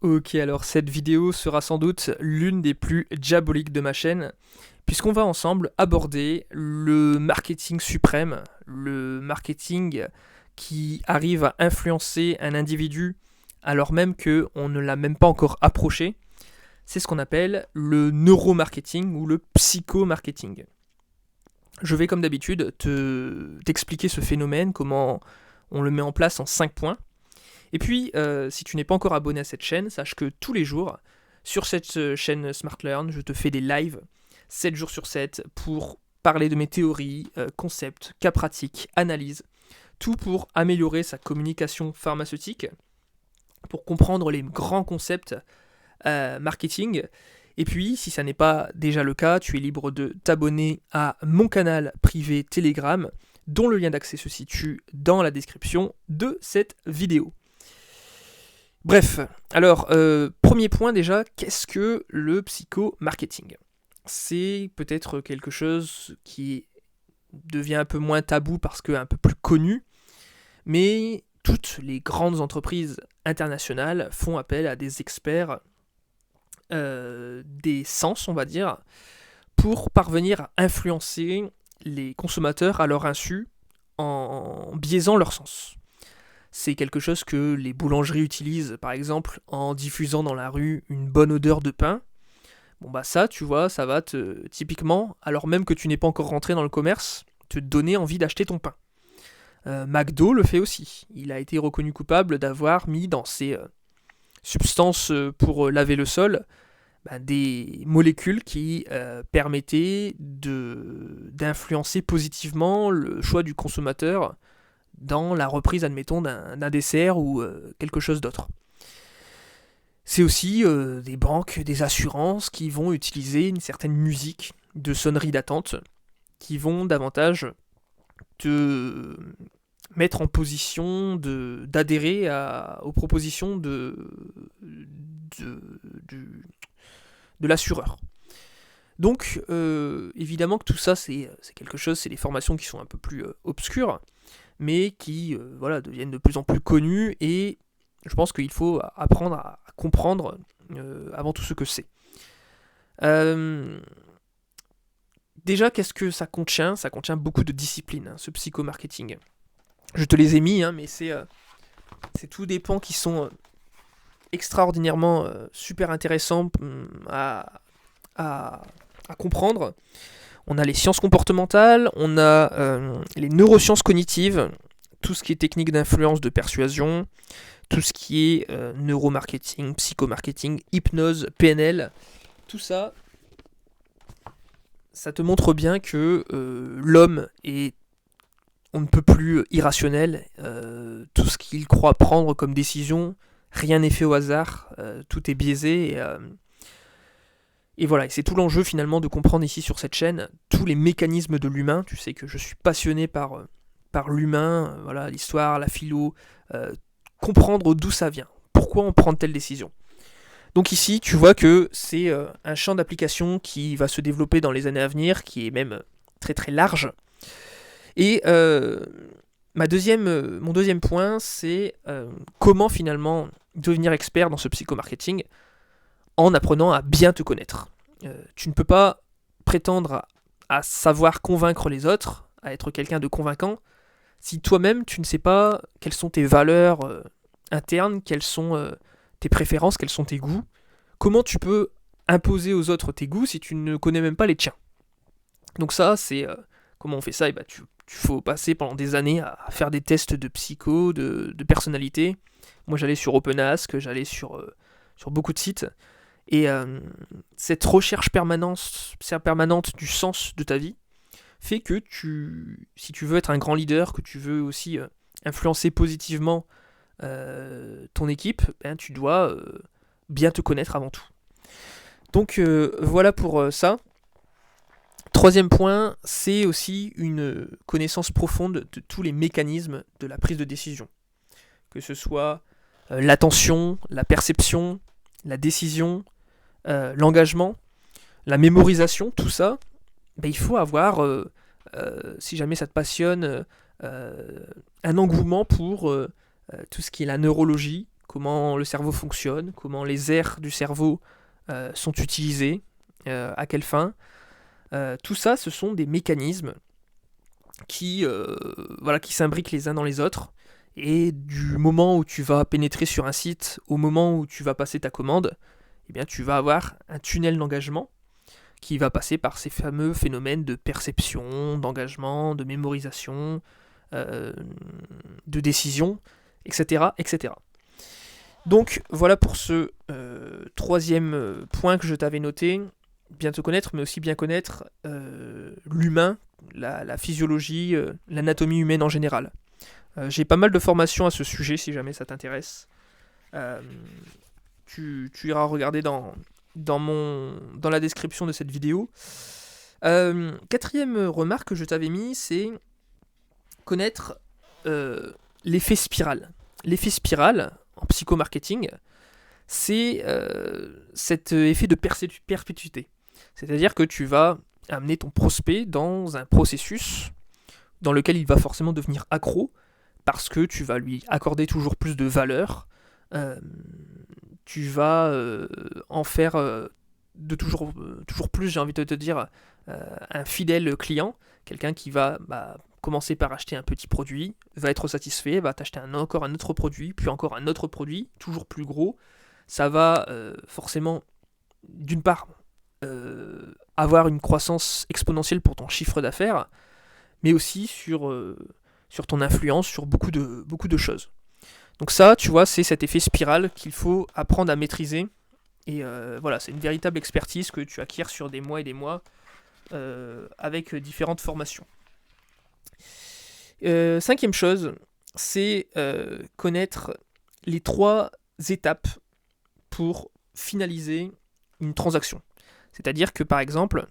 Ok, alors cette vidéo sera sans doute l'une des plus diaboliques de ma chaîne, puisqu'on va ensemble aborder le marketing suprême, le marketing qui arrive à influencer un individu alors même qu'on ne l'a même pas encore approché. C'est ce qu'on appelle le neuromarketing ou le psychomarketing. Je vais comme d'habitude t'expliquer ce phénomène, comment on le met en place en 5 points. Et puis, si tu n'es pas encore abonné à cette chaîne, sache que tous les jours, sur cette chaîne Smart Learn, je te fais des lives 7 jours sur 7 pour parler de mes théories, concepts, cas pratiques, analyses, tout pour améliorer sa communication pharmaceutique, pour comprendre les grands concepts marketing. Et puis, si ça n'est pas déjà le cas, tu es libre de t'abonner à mon canal privé Telegram, dont le lien d'accès se situe dans la description de cette vidéo. Bref, alors, premier point déjà, qu'est-ce que le psychomarketing ? C'est peut-être quelque chose qui devient un peu moins tabou parce qu'un peu plus connu, mais toutes les grandes entreprises internationales font appel à des experts des sens, on va dire, pour parvenir à influencer les consommateurs à leur insu en biaisant leur sens. C'est quelque chose que les boulangeries utilisent, par exemple, en diffusant dans la rue une bonne odeur de pain. Bon bah ça, tu vois, ça va typiquement, alors même que tu n'es pas encore rentré dans le commerce, te donner envie d'acheter ton pain. McDo le fait aussi. Il a été reconnu coupable d'avoir mis dans ses substances pour laver le sol des molécules qui permettaient d'influencer positivement le choix du consommateur dans la reprise, admettons, d'un dessert ou quelque chose d'autre. C'est aussi des banques, des assurances qui vont utiliser une certaine musique de sonnerie d'attente, qui vont davantage te mettre en position d'adhérer aux propositions de l'assureur. Donc, évidemment que tout ça, c'est quelque chose, c'est des formations qui sont un peu plus obscures, mais qui deviennent de plus en plus connues, et je pense qu'il faut apprendre à comprendre avant tout ce que c'est. Déjà, qu'est-ce que ça contient ? Ça contient beaucoup de disciplines, ce psychomarketing. Je te les ai mis, mais c'est tous des pans qui sont extraordinairement super intéressants à comprendre. On a les sciences comportementales, on a les neurosciences cognitives, tout ce qui est technique d'influence, de persuasion, tout ce qui est neuromarketing, psychomarketing, hypnose, PNL, tout ça, ça te montre bien que l'homme est on ne peut plus irrationnel, tout ce qu'il croit prendre comme décision, rien n'est fait au hasard, tout est biaisé, et voilà, et c'est tout l'enjeu finalement de comprendre ici sur cette chaîne tous les mécanismes de l'humain. Tu sais que je suis passionné par l'humain, voilà, l'histoire, la philo, comprendre d'où ça vient, pourquoi on prend telle décision. Donc ici, tu vois que c'est un champ d'application qui va se développer dans les années à venir, qui est même très très large. Et mon deuxième point, c'est comment finalement devenir expert dans ce psychomarketing en apprenant à bien te connaître. Tu ne peux pas prétendre à savoir convaincre les autres, à être quelqu'un de convaincant, si toi-même tu ne sais pas quelles sont tes valeurs internes, quelles sont tes préférences, quels sont tes goûts. Comment tu peux imposer aux autres tes goûts si tu ne connais même pas les tiens ? Donc ça, c'est comment on fait ça ? Tu faut passer pendant des années à faire des tests de psycho, de personnalité. Moi, j'allais sur OpenAsk, j'allais sur beaucoup de sites. Et cette recherche permanente du sens de ta vie fait que si tu veux être un grand leader, que tu veux aussi influencer positivement ton équipe, tu dois bien te connaître avant tout. Donc voilà pour ça. Troisième point, c'est aussi une connaissance profonde de tous les mécanismes de la prise de décision. Que ce soit l'attention, la perception, la décision, l'engagement, la mémorisation, tout ça, il faut avoir, si jamais ça te passionne, un engouement pour tout ce qui est la neurologie, comment le cerveau fonctionne, comment les aires du cerveau sont utilisées, à quelle fin. Tout ça, ce sont des mécanismes qui s'imbriquent les uns dans les autres. Et du moment où tu vas pénétrer sur un site au moment où tu vas passer ta commande, eh bien, tu vas avoir un tunnel d'engagement qui va passer par ces fameux phénomènes de perception, d'engagement, de mémorisation, de décision, etc., etc. Donc voilà pour ce troisième point que je t'avais noté. Bien te connaître, mais aussi bien connaître l'humain, la physiologie, l'anatomie humaine en général. J'ai pas mal de formations à ce sujet si jamais ça t'intéresse. Tu iras regarder dans la description de cette vidéo. Quatrième remarque que je t'avais mis, c'est connaître l'effet spirale. L'effet spirale, en psychomarketing, c'est cet effet de perpétuité. C'est-à-dire que tu vas amener ton prospect dans un processus dans lequel il va forcément devenir accro, parce que tu vas lui accorder toujours plus de valeur, tu vas en faire de toujours plus, j'ai envie de te dire, un fidèle client, quelqu'un qui va commencer par acheter un petit produit, va être satisfait, va t'acheter encore un autre produit, puis encore un autre produit, toujours plus gros. Ça va forcément, d'une part, avoir une croissance exponentielle pour ton chiffre d'affaires, mais aussi sur ton influence, sur beaucoup de choses. Donc ça, tu vois, c'est cet effet spirale qu'il faut apprendre à maîtriser. Et voilà, c'est une véritable expertise que tu acquiers sur des mois et des mois avec différentes formations. Cinquième chose, c'est connaître les 3 étapes pour finaliser une transaction. C'est-à-dire que par exemple,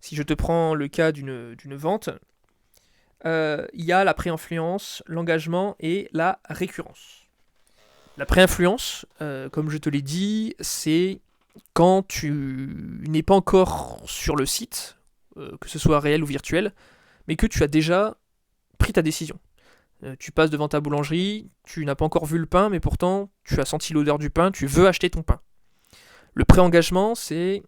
si je te prends le cas d'une vente, il y a la pré-influence, l'engagement et la récurrence. La pré-influence, comme je te l'ai dit, c'est quand tu n'es pas encore sur le site, que ce soit réel ou virtuel, mais que tu as déjà pris ta décision. Tu passes devant ta boulangerie, tu n'as pas encore vu le pain, mais pourtant tu as senti l'odeur du pain, tu veux acheter ton pain. Le pré-engagement, c'est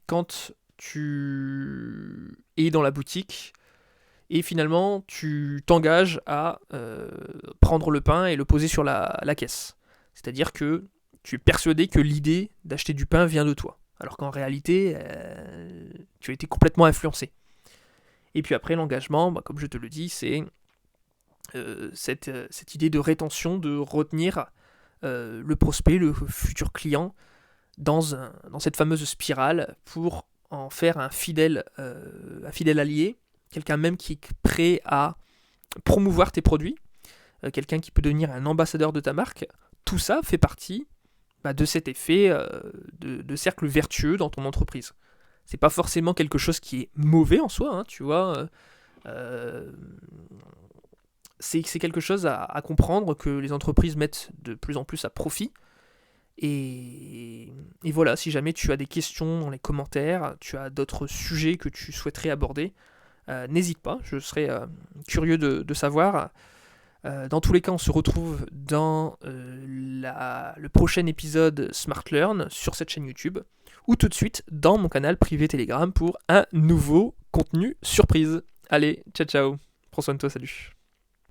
quand tu es dans la boutique et finalement tu t'engages à prendre le pain et le poser sur la caisse. C'est-à-dire que tu es persuadé que l'idée d'acheter du pain vient de toi, alors qu'en réalité, tu as été complètement influencé. Et puis après, l'engagement, comme je te le dis, c'est cette idée de rétention, de retenir le prospect, le futur client, dans cette fameuse spirale pour en faire un fidèle allié, quelqu'un même qui est prêt à promouvoir tes produits, quelqu'un qui peut devenir un ambassadeur de ta marque. Tout ça fait partie de cet effet de cercle vertueux dans ton entreprise. C'est pas forcément quelque chose qui est mauvais en soi, tu vois. C'est quelque chose à comprendre que les entreprises mettent de plus en plus à profit. Et voilà, si jamais tu as des questions dans les commentaires, tu as d'autres sujets que tu souhaiterais aborder, n'hésite pas, je serais curieux de savoir. Dans tous les cas, on se retrouve dans le prochain épisode Smart Learn sur cette chaîne YouTube, ou tout de suite dans mon canal privé Telegram pour un nouveau contenu surprise. Allez, ciao ciao, prends soin de toi, salut.